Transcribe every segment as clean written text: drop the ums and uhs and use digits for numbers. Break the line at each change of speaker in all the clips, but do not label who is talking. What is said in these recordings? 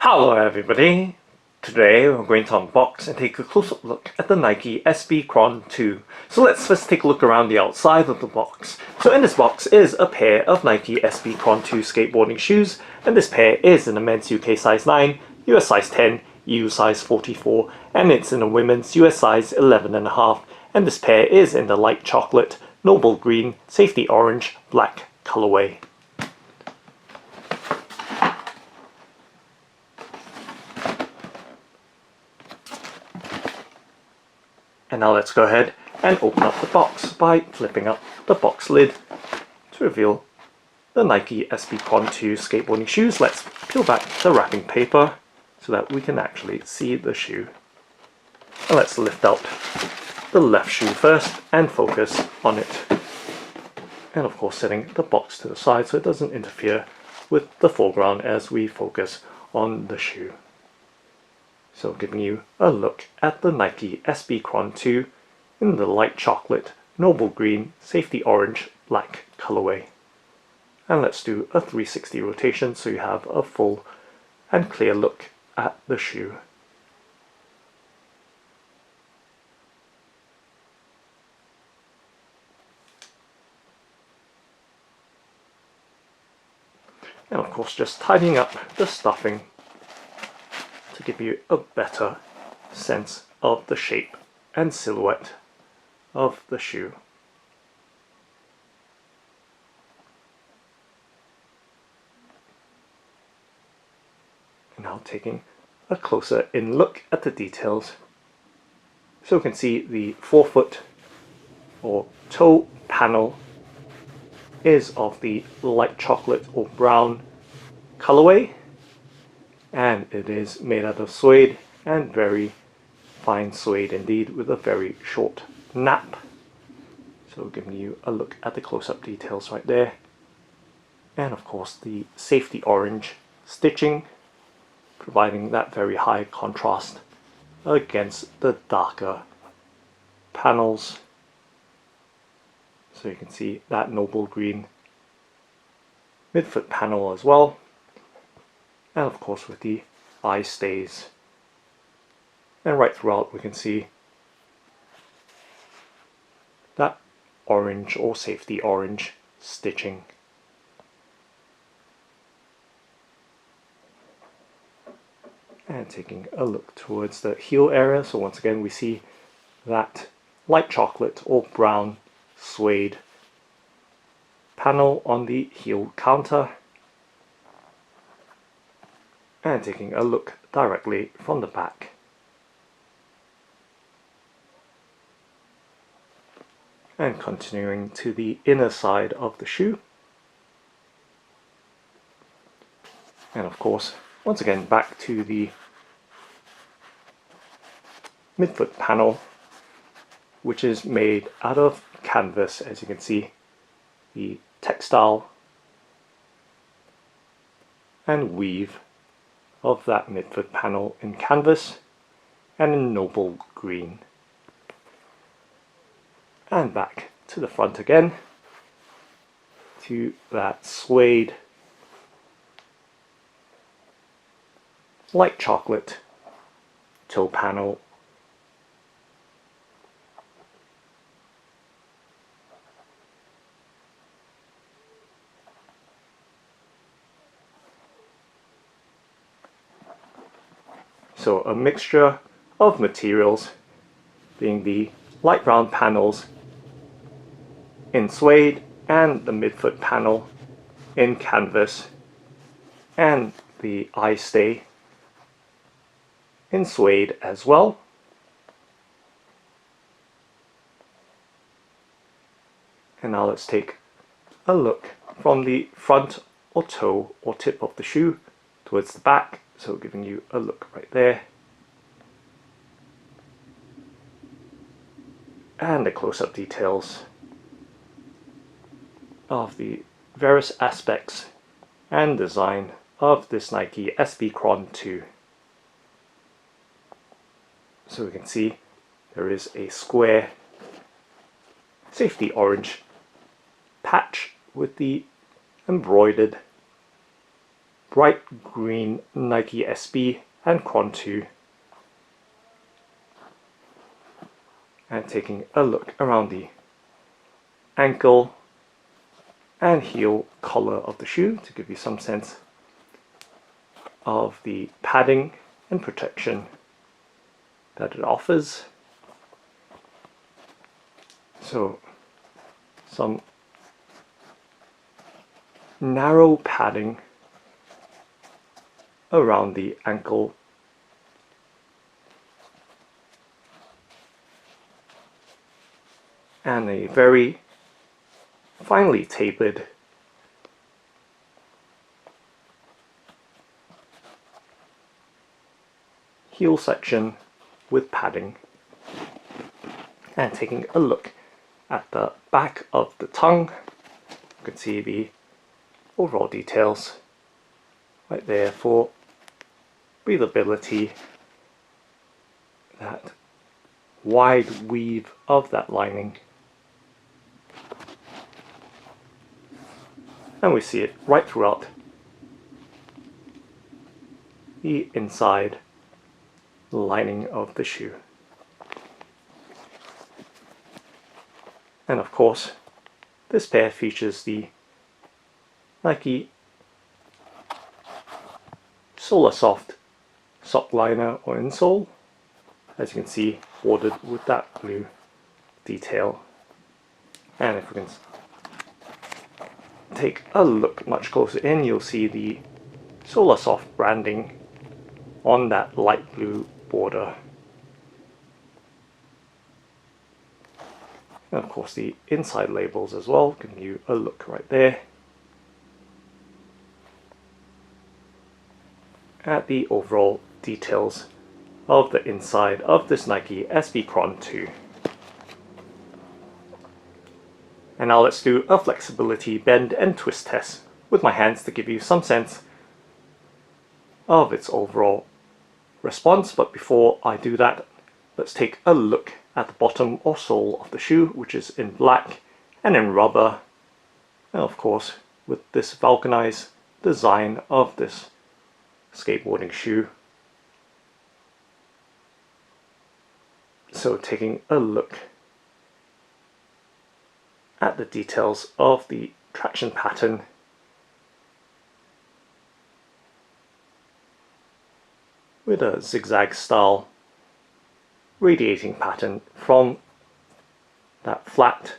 Hello everybody! Today we're going to unbox and take a close-up look at the Nike SB Chron 2. So let's first take a look around the outside of the box. So in this box is a pair of Nike SB Chron 2 skateboarding shoes, and this pair is in a men's UK size 9, US size 10, EU size 44, and it's in a women's US size 11.5, and this pair is in the light chocolate, noble green, safety orange, black colourway. And now let's go ahead and open up the box by flipping up the box lid to reveal the Nike SB Chron 2 skateboarding shoes. Let's peel back the wrapping paper so that we can actually see the shoe. And let's lift out the left shoe first and focus on it. And of course setting the box to the side so it doesn't interfere with the foreground as we focus on the shoe. So giving you a look at the Nike SB Chron 2 in the light chocolate, noble green, safety orange, black colorway. And let's do a 360 rotation so you have a full and clear look at the shoe. And of course just tidying up the stuffing to give you a better sense of the shape and silhouette of the shoe. Now taking a closer in look at the details. So we can see the forefoot or toe panel is of the light chocolate or brown colorway, and it is made out of suede, and very fine suede indeed, with a very short nap. So giving you a look at the close-up details right there. And of course the safety orange stitching, providing that very high contrast against the darker panels. So you can see that noble green midfoot panel as well. And of course with the eye stays. And right throughout we can see that orange or safety orange stitching. And taking a look towards the heel area, so once again we see that light chocolate or brown suede panel on the heel counter. And taking a look directly from the back. And continuing to the inner side of the shoe. And of course, once again back to the midfoot panel, which is made out of canvas. As you can see, the textile and weave of that midfoot panel in canvas and in noble green. And back to the front again to that suede light chocolate toe panel. So a mixture of materials, being the light brown panels in suede and the midfoot panel in canvas, and the eye stay in suede as well. And now let's take a look from the front or toe or tip of the shoe towards the back. So giving you a look right there. And the close-up details of the various aspects and design of this Nike SB Chron 2. So we can see there is a square safety orange patch with the embroidered bright green Nike SB and Chron 2, and taking a look around the ankle and heel collar of the shoe to give you some sense of the padding and protection that it offers. So some narrow padding around the ankle and a very finely tapered heel section with padding. And taking a look at the back of the tongue, you can see the overall details right there for breathability, that wide weave of that lining, and we see it right throughout the inside lining of the shoe. And of course, this pair features the Nike Solarsoft sock liner or insole, as you can see, bordered with that blue detail. And if we can take a look much closer in, you'll see the Solarsoft branding on that light blue border. And of course the inside labels as well, giving you a look right there at the overall details of the inside of this Nike SB Chron 2. And now let's do a flexibility bend and twist test with my hands to give you some sense of its overall response. But before I do that, let's take a look at the bottom or sole of the shoe, which is in black and in rubber, and of course with this vulcanized design of this skateboarding shoe. So taking a look at the details of the traction pattern, with a zigzag style radiating pattern from that flat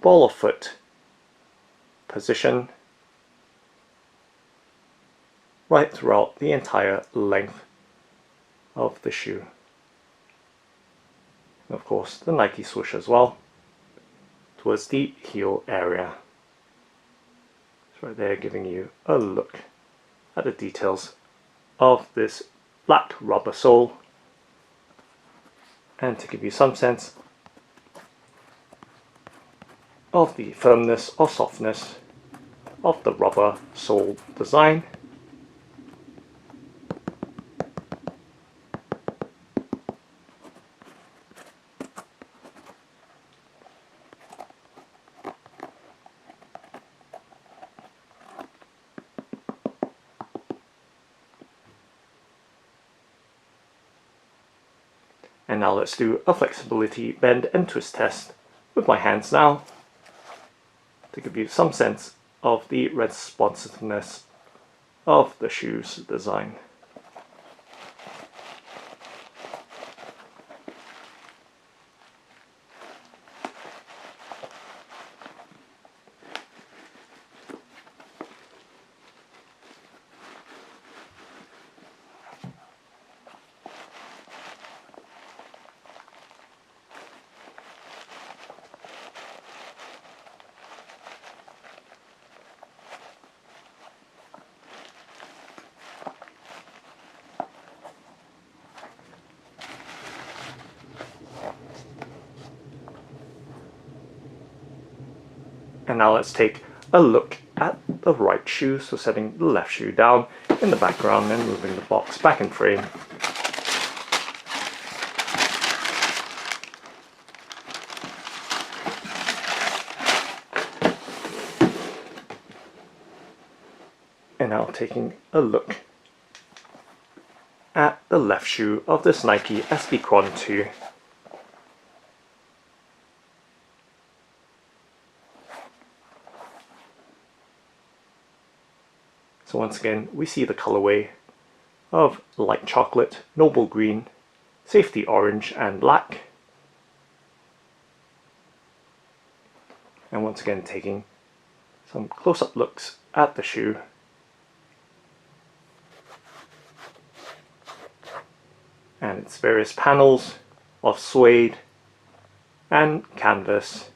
ball of foot position right throughout the entire length of the shoe. And of course the Nike swoosh as well towards the heel area. It's right there, giving you a look at the details of this flat rubber sole, and to give you some sense of the firmness or softness of the rubber sole design. And now let's do a flexibility bend and twist test with my hands now, to give you some sense of the responsiveness of the shoe's design. And now let's take a look at the right shoe, so setting the left shoe down in the background and moving the box back in frame. And now taking a look at the left shoe of this Nike SB Chron 2. So once again, we see the colorway of light chocolate, noble green, safety orange and black. And once again taking some close-up looks at the shoe. And its various panels of suede and canvas.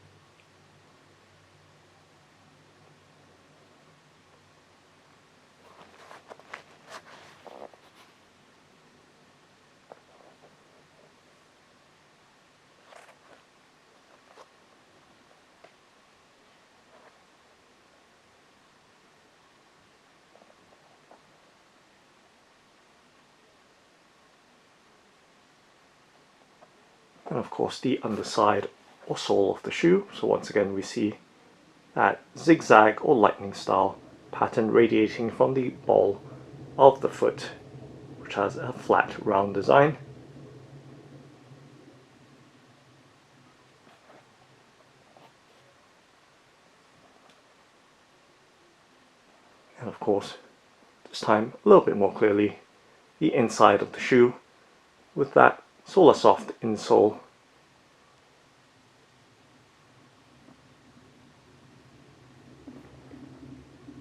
And of course the underside or sole of the shoe. So once again we see that zigzag or lightning style pattern radiating from the ball of the foot, which has a flat round design. And of course, this time a little bit more clearly, the inside of the shoe with that Solarsoft insole.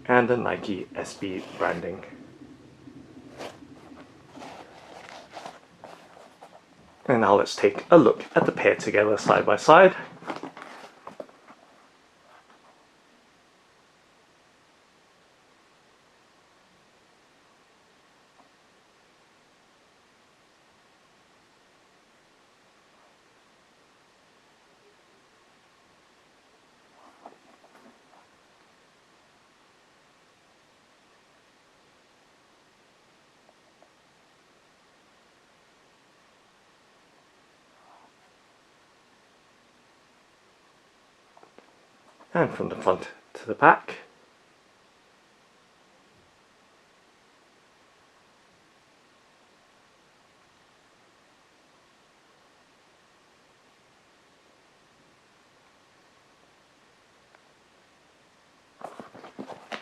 And the Nike SB branding. And now let's take a look at the pair together side by side. And from the front to the back.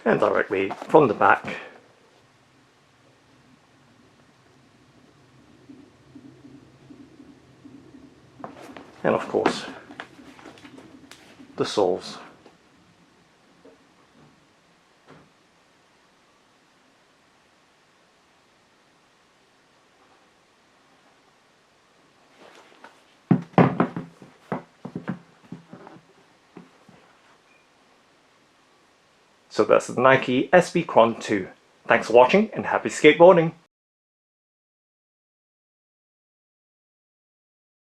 And directly from the back. And of course, the soles. So that's the Nike SB Chron 2. Thanks for watching and happy skateboarding!